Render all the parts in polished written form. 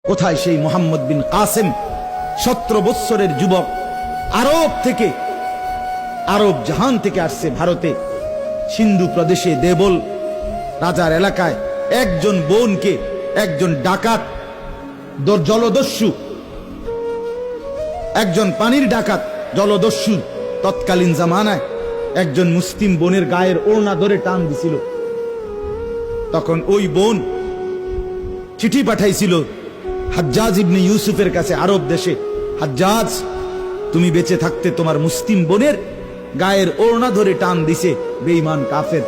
কোথায় সেই মোহাম্মদ বিন কাসেম 17 বৎসরের যুবক, আরব থেকে, আরব জাহান থেকে আসছে ভারতে, সিন্ধু প্রদেশে দেবল রাজার এলাকায় একজন বোনকে একজন ডাকাত, জলদস্যু, একজন পানির ডাকাত জলদস্যু তৎকালীন জামানায় একজন মুসলিম বোনের গায়ের ওড়না ধরে টান দিছিল। তখন ওই বোন চিঠি পাঠাইছিল হাজ্জাজ ইবনে ইউসুফের কাছে আরব দেশে, হাজ্জাজ, তুমি বেঁচে থাকতে তোমার মুসলিম বোনের গায়ের ওড়না ধরে টান দিছে বেঈমান কাফের,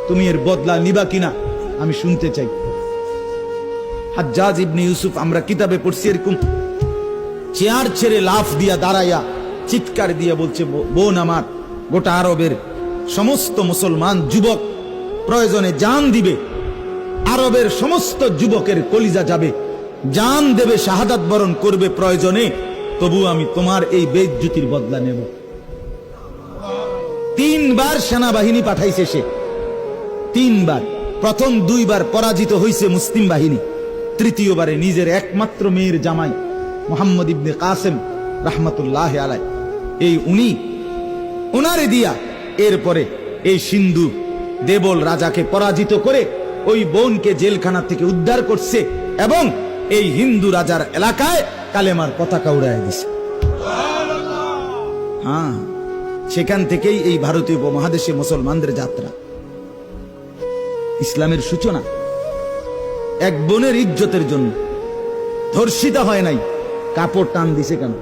তুমি এর বদলা নিবা কিনা আমি শুনতে চাই। হাজ্জাজ ইবনে ইউসুফ, আমরা কিতাবে পড়ছি, এরকম চেয়ার ছেড়ে লাফ দিয়া দাঁড়াইয়া চিৎকার দিয়ে বলছে, বোন আমার, গোটা আরবের সমস্ত মুসলমান যুবক প্রয়োজনে জান দিবে, আরবের সমস্ত যুবকের কলিজা যাবে, জান দেবে, শাহাদাত বরণ করবে প্রয়োজনে, তবু আমি তোমার এই বেইজ্জতির বদলা নেব। 3 বার সেনাবাহিনী পাঠাইছে সে, 3 বার। প্রথম 2 বার পরাজিত হয়েছে মুসলিম বাহিনী, তৃতীয়বারে নিজের একমাত্র মেয়ের জামাই মোহাম্মদ ইবনে কাসেম রাহমাতুল্লাহ আলাইহি, এই উনি ওনারে দিয়া এরপরে এই সিন্ধু দেবল রাজাকে পরাজিত করে ওই বোনকে জেলখানা থেকে উদ্ধার করছে এবং এই হিন্দু রাজার এলাকায় কালেমার পতাকা উড়ায় দিছে। হ্যাঁ, সেখান থেকেই এই ভারতীয় উপমহাদেশে মুসলমানদের যাত্রা, ইসলামের সূচনা। এক বোনের ইজ্জতের জন্য ধর্ষিতা হয় নাই, কাপড় টান দিছে কেন?